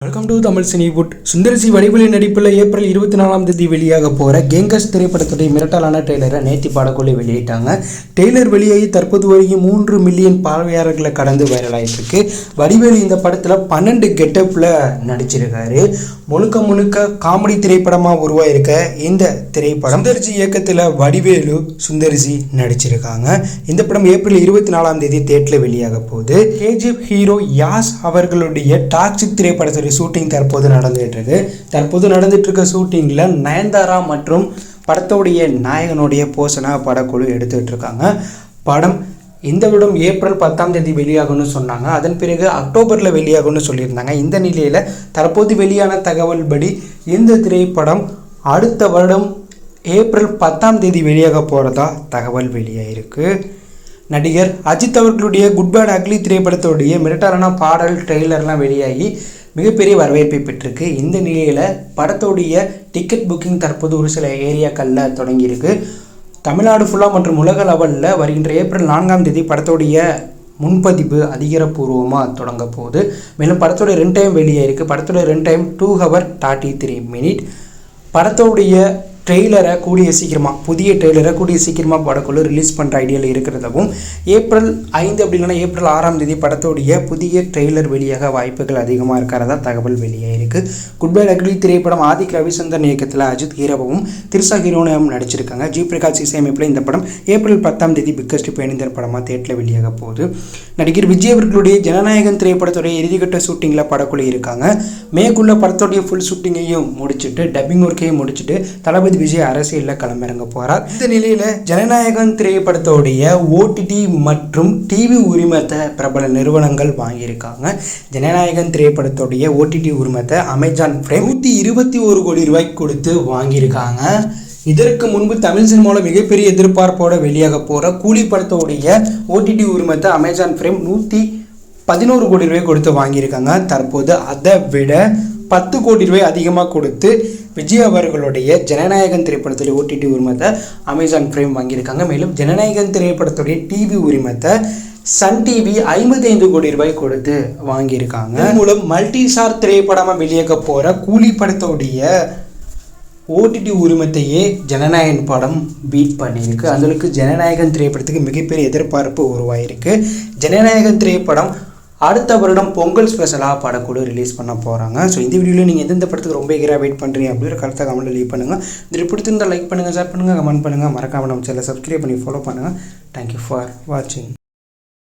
Welcome to Tamil Cinewood. Sundar C Vadivelu நடிப்பில் April 24ஆம் தேதி வெளியாக போகிற கேங்கஸ் திரைப்படத்துடைய மிரட்டலான ட்ரெய்லரை நேற்று பாடக்குள்ளே வெளியிட்டாங்க. ட்ரெய்லர் வெளியாகி தற்போது வரைக்கும் 3 மில்லியன் பார்வையாளர்களை கடந்து வைரலாகிட்டு இருக்கு. வடிவேலு இந்த படத்தில் 12 கெட்டப்பில் நடிச்சிருக்காரு. முழுக்க காமெடி திரைப்படமாக உருவாயிருக்க இந்த திரைப்படம் சுந்தர்சி இயக்கத்தில் வடிவேலு சுந்தர்சி நடிச்சிருக்காங்க. இந்த படம் ஏப்ரல் 24ஆம் தேதி தேட்டரில் வெளியாக போகுது. கேஜிஎஃப் ஹீரோ யாஸ் அவர்களுடைய டாக்ஸிக் திரைப்படத்துடைய ஷூட்டிங் தற்போது நடந்துட்டு இருக்க ஷூட்டிங்கில் நயன்தாரா மற்றும் படத்தோடைய நாயகனுடைய போஷனா படக்குழு எடுத்துகிட்டு இருக்காங்க. படம் இந்த விடம் ஏப்ரல் 10ஆம் தேதி வெளியாகும்னு சொன்னாங்க. அதன் பிறகு அக்டோபரில் வெளியாகும்னு சொல்லியிருந்தாங்க. இந்த நிலையில் தற்போது வெளியான தகவல் படி இந்த திரைப்படம் அடுத்த வருடம் ஏப்ரல் 10ஆம் தேதி வெளியாக போகிறதா தகவல் வெளியாகிருக்கு. நடிகர் அஜித் அவர்களுடைய குட் பேட் அக்லி திரைப்படத்தோடைய மிரட்டலான பாடல் ட்ரெய்லர்லாம் வெளியாகி மிகப்பெரிய வரவேற்பை பெற்றிருக்கு. இந்த நிலையில் படத்தோடைய டிக்கெட் புக்கிங் தற்போது ஒரு சில ஏரியாக்களில் தொடங்கியிருக்கு. தமிழ்நாடு ஃபுல்லாக மற்றும் உலக லெவலில் வருகின்ற ஏப்ரல் 4ஆம் தேதி படத்தோடைய முன்பதிவு அதிகாரப்பூர்வமாக தொடங்க போகுது. மேலும் படத்தோடைய ரன் டைம் வெளியாயிருக்கு. படத்தோடைய ரன் டைம் 2 hours 33 minutes. படத்தோடைய புதிய ட்ரெய்லரை கூடிய சீக்கிரமாக படக்குழு ரிலீஸ் பண்ணுற ஐடியாவில் இருக்கிறதாகவும் ஏப்ரல் 5 அப்படி இல்லைன்னா ஏப்ரல் 6ஆம் தேதி படத்தோடைய புதிய ட்ரெய்லர் வெளியாக வாய்ப்புகள் அதிகமாக இருக்கிறதா தகவல் வெளியாகிருக்கு. குட் பை அக்லி திரைப்படம் ஆதிக் ரவிச்சந்திரன் இயக்கத்தில் அஜித் ஹீரோவும் திரிஷா ஹீரோனும் நடிச்சிருக்காங்க. ஜி பிரகாஷ் இசையமைப்பில் இந்த படம் ஏப்ரல் 10ஆம் தேதி பிக்கஸ்ட் பேணிந்தர் படமாக தேட்டரில் வெளியாக போகுது. நடிகர் விஜய் அவர்களுடைய ஜனநாயகன் திரைப்படத்துடைய இறுதிக்கட்ட ஷூட்டிங்கில் படக்குழு இருக்காங்க. மேற்குள்ள படத்தோடைய ஃபுல் ஷூட்டிங்கையும் முடிச்சுட்டு டப்பிங் ஒர்க்கையும் முடிச்சுட்டு தளபதி விஜய் அரசியலில் களமிறங்க போகிறார். இந்த நிலையில் ஜனநாயகன் திரைப்படத்தோடைய ஓடிடி மற்றும் டிவி உரிமத்தை பிரபல நிறுவனங்கள் வாங்கியிருக்காங்க. ஜனநாயகன் திரைப்படத்தோடைய ஓடிடி உரிமத்தை அமேசான் பிரைம் 121 கோடி ரூபாய்க்கு கொடுத்து வாங்கியிருக்காங்க. இதற்கு முன்பு தமிழ் சினிமாவில் மிகப்பெரிய எதிர்பார்ப்போட வெளியாக போகிற கூலி படத்தோடைய ஓடிடி உரிமத்தை அமேசான் பிரைம் 111 கோடி ரூபாய் கொடுத்து வாங்கியிருக்காங்க. தற்போது அதை விட 10 கோடி ரூபாய் அதிகமாக கொடுத்து விஜய் அவர்களுடைய ஜனநாயகன் திரைப்படத்துடைய ஓடிடி உரிமத்தை அமேசான் பிரைம் வாங்கியிருக்காங்க. மேலும் ஜனநாயகன் திரைப்படத்துடைய டிவி உரிமத்தை சன் டிவி 55 கோடி ரூபாய் கொடுத்து வாங்கியிருக்காங்க. மூலம் மல்டி ஸ்டார் திரைப்படமாக வெளியாக போகிற கூலி படத்தோடைய ஓடிடி உரிமத்தையே ஜனநாயகன் படம் பீட் பண்ணியிருக்கு. அதுக்கு ஜனநாயகன் திரைப்படத்துக்கு மிகப்பெரிய எதிர்பார்ப்பு உருவாயிருக்கு. ஜனநாயகன் திரைப்படம் அடுத்த வருடம் பொங்கல் ஸ்பெஷலாக படக்குழு ரிலீஸ் பண்ண போகிறாங்க. ஸோ இந்த வீடியோவில் நீங்கள் எந்தெந்த படத்துக்கு ரொம்ப எகராக வெயிட் பண்ணுறீங்க அப்படிங்கிற கருத்தை கமெண்ட்டில் லீவ் பண்ணுங்கள். இது பிடிச்சிருந்தால் லைக் பண்ணுங்கள், ஷேர் பண்ணுங்கள், கமெண்ட் பண்ணுங்கள். மறக்காமல் நம்ம சேனலை சப்ஸ்கிரைப் பண்ணி ஃபாலோ பண்ணுங்கள். தேங்க்யூ ஃபார் வாட்சிங்.